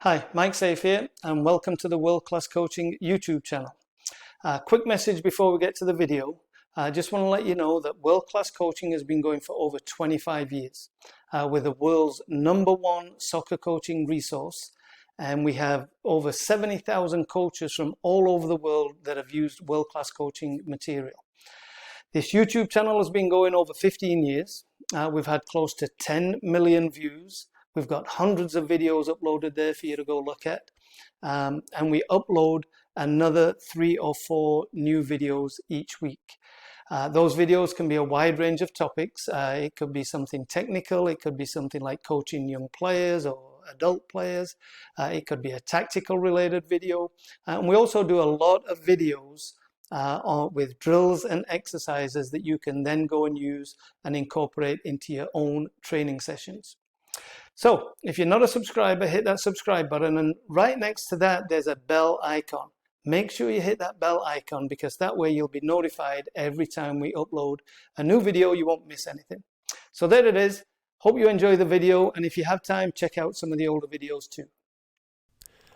Hi, Mike Safe here, and welcome to the World Class Coaching YouTube channel. Quick message before we get to the video. I just want to let you know that World Class Coaching has been going for over 25 years. We're the world's #1 soccer coaching resource, and we have over 70,000 coaches from all over the world that have used World Class Coaching material. This YouTube channel has been going over 15 years. We've had close to 10 million views. We've got hundreds of videos uploaded there for you to go look at. And we upload another 3 or 4 new videos each week. Those videos can be a wide range of topics. It could be something technical. It could be something like coaching young players or adult players. It could be a tactical related video. And we also do a lot of videos with drills and exercises that you can then go and use and incorporate into your own training sessions. So if you're not a subscriber, hit that subscribe button, and right next to that there's a bell icon. Make sure you hit that bell icon, because that way you'll be notified every time we upload a new video. You won't miss anything. So there it is. Hope you enjoy the video, and if you have time, check out some of the older videos too.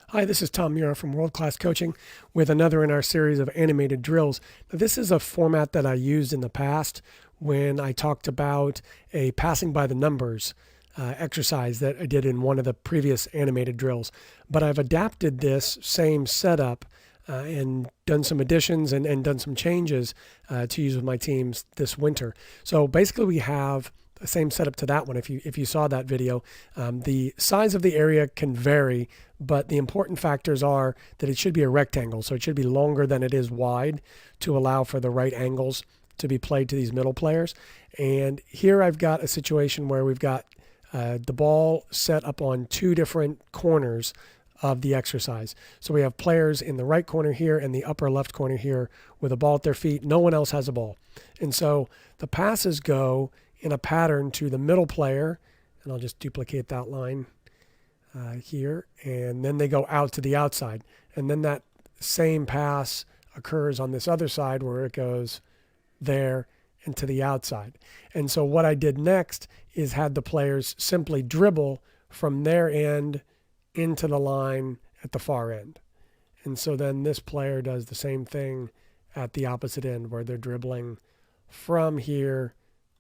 Hi, this is Tom Muir from World Class Coaching with another in our series of animated drills. Now, this is a format that I used in the past when I talked about a passing by the numbers exercise that I did in one of the previous animated drills. But I've adapted this same setup and done some additions and done some changes to use with my teams this winter. So basically we have the same setup to that one. If you saw that video, the size of the area can vary, but the important factors are that it should be a rectangle. So it should be longer than it is wide to allow for the right angles to be played to these middle players. And here I've got a situation where we've got the ball set up on 2 different corners of the exercise. So we have players in the right corner here and the upper left corner here with a ball at their feet. No one else has a ball. And so the passes go in a pattern to the middle player, and I'll just duplicate that line here, and then they go out to the outside. And then that same pass occurs on this other side where it goes there and to the outside. And so what I did next is had the players simply dribble from their end into the line at the far end. And so then this player does the same thing at the opposite end, where they're dribbling from here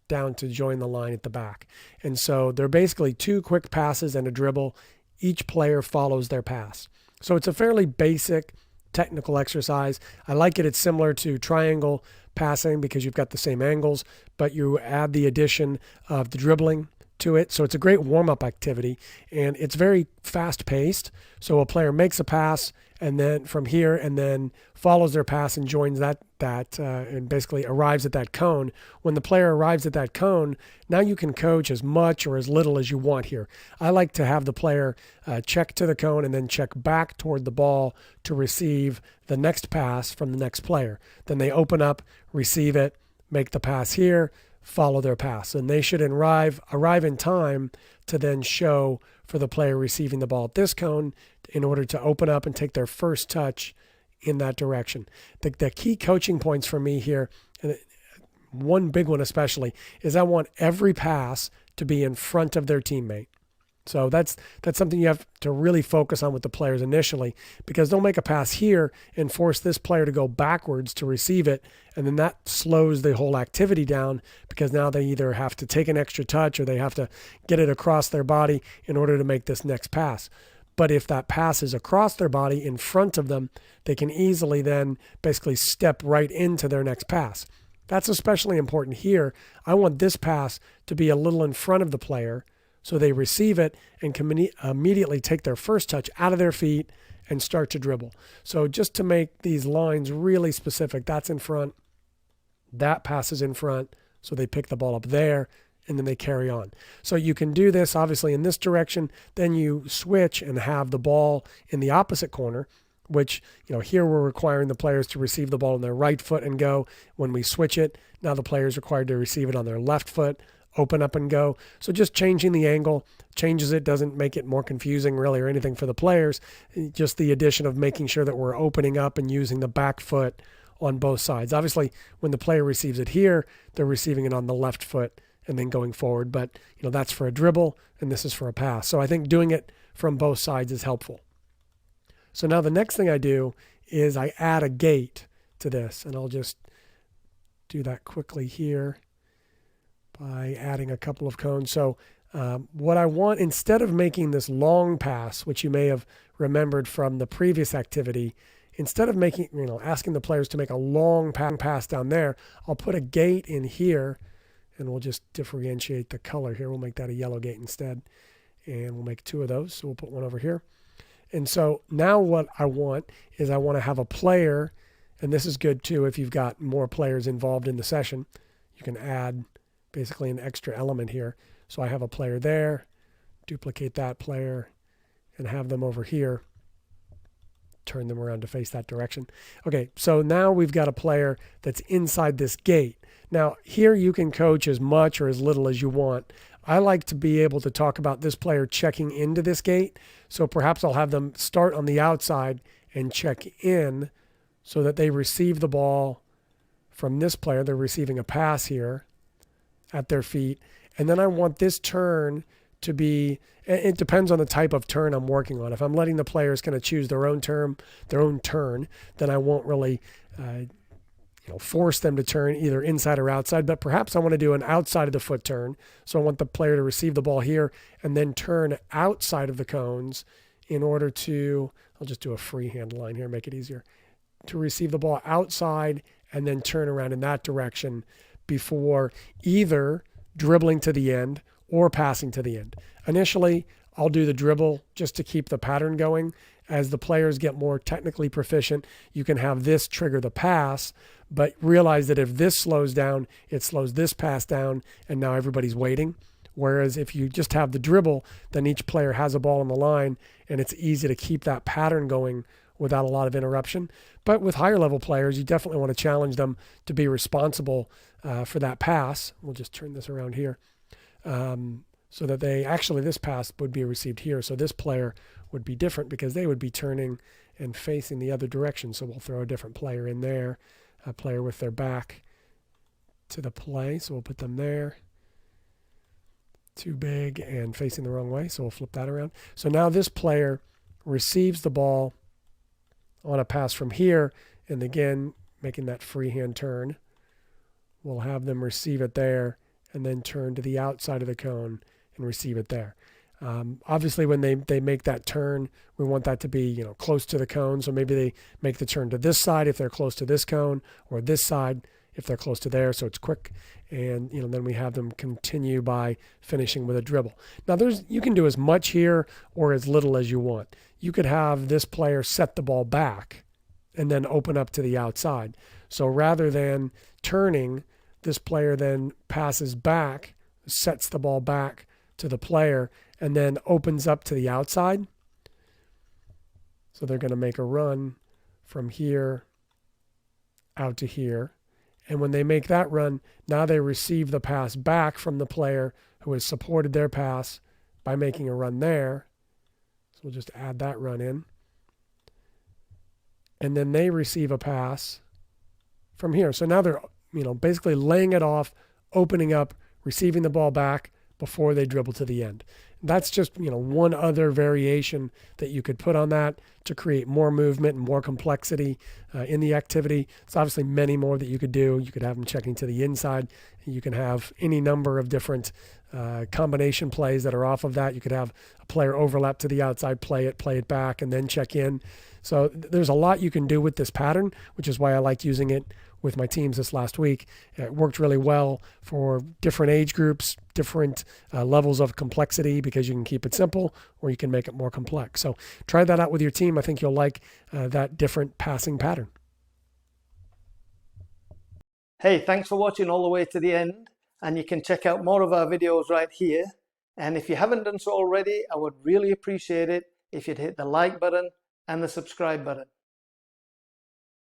down to join the line at the back. And so they're basically 2 quick passes and a dribble. Each player follows their pass. So it's a fairly basic technical exercise. I like it. It's similar to triangle passing because you've got the same angles, but you add the addition of the dribbling to it. So it's a great warm-up activity, and it's very fast-paced. So a player makes a pass and then from here and then follows their pass and joins that and basically arrives at that cone. When the player arrives at that cone, now you can coach as much or as little as you want here. I like to have the player check to the cone and then check back toward the ball to receive the next pass from the next player. Then they open up, receive it, make the pass here, follow their pass. And they should arrive in time to then show for the player receiving the ball at this cone in order to open up and take their first touch in that direction. The key coaching points for me here, and one big one especially, is I want every pass to be in front of their teammate. So that's something you have to really focus on with the players initially, because they'll make a pass here and force this player to go backwards to receive it, and then that slows the whole activity down, because now they either have to take an extra touch or they have to get it across their body in order to make this next pass. But if that pass is across their body in front of them, they can easily then basically step right into their next pass. That's especially important here. I want this pass to be a little in front of the player, so they receive it and can immediately take their first touch out of their feet and start to dribble. So just to make these lines really specific, that's in front, that pass is in front, so they pick the ball up there, and then they carry on. So you can do this obviously in this direction, then you switch and have the ball in the opposite corner, which, here we're requiring the players to receive the ball on their right foot and go. When we switch it, now the player is required to receive it on their left foot, open up and go. So just changing the angle changes it, doesn't make it more confusing really or anything for the players. Just the addition of making sure that we're opening up and using the back foot on both sides. Obviously, when the player receives it here, they're receiving it on the left foot and then going forward. But that's for a dribble and this is for a pass. So I think doing it from both sides is helpful. So now the next thing I do is I add a gate to this, and I'll just do that quickly here by adding a couple of cones. So what I want, instead of making this long pass, which you may have remembered from the previous activity, instead of making, asking the players to make a long pass down there, I'll put a gate in here, and we'll just differentiate the color here. We'll make that a yellow gate instead, and we'll make 2 of those. So we'll put one over here. And so now what I want is I want to have a player, and this is good too if you've got more players involved in the session. You can add basically an extra element here. So I have a player there, duplicate that player, and have them over here. Turn them around to face that direction. Okay, so now we've got a player that's inside this gate. Now, here you can coach as much or as little as you want. I like to be able to talk about this player checking into this gate. So perhaps I'll have them start on the outside and check in so that they receive the ball from this player. They're receiving a pass here at their feet. And then I want this turn to be, it depends on the type of turn I'm working on. If I'm letting the players kind of choose their own turn, then I won't really force them to turn either inside or outside, but perhaps I want to do an outside of the foot turn. So I want the player to receive the ball here and then turn outside of the cones in order to, I'll just do a freehand line here, make it easier, to receive the ball outside and then turn around in that direction before either dribbling to the end or passing to the end. Initially, I'll do the dribble just to keep the pattern going. As the players get more technically proficient, you can have this trigger the pass, but realize that if this slows down, it slows this pass down, and now everybody's waiting. Whereas if you just have the dribble, then each player has a ball on the line, and it's easy to keep that pattern going without a lot of interruption. But with higher level players, you definitely want to challenge them to be responsible for that pass. We'll just turn this around here. So that this pass would be received here. So this player would be different because they would be turning and facing the other direction. So we'll throw a different player in there, a player with their back to the play. So we'll put them there. Too big and facing the wrong way. So we'll flip that around. So now this player receives the ball on a pass from here. And again, making that freehand turn. We'll have them receive it there and then turn to the outside of the cone and receive it there. Obviously, when they make that turn, we want that to be close to the cone. So maybe they make the turn to this side if they're close to this cone, or this side if they're close to there. So it's quick, and then we have them continue by finishing with a dribble. Now you can do as much here or as little as you want. You could have this player set the ball back and then open up to the outside. So rather than turning, this player then passes back, sets the ball back to the player, and then opens up to the outside. So they're going to make a run from here out to here. And when they make that run, now they receive the pass back from the player who has supported their pass by making a run there. So we'll just add that run in. And then they receive a pass from here. So now they're basically laying it off, opening up, receiving the ball back before they dribble to the end. That's just, one other variation that you could put on that to create more movement and more complexity in the activity. There's obviously many more that you could do. You could have them checking to the inside. You can have any number of different combination plays that are off of that. You could have a player overlap to the outside, play it back, and then check in. So there's a lot you can do with this pattern, which is why I liked using it with my teams this last week. It worked really well for different age groups, different levels of complexity, because you can keep it simple or you can make it more complex. So try that out with your team. I think you'll like that different passing pattern. Hey, thanks for watching all the way to the end, and you can check out more of our videos right here. And if you haven't done so already, I would really appreciate it if you'd hit the like button and the subscribe button.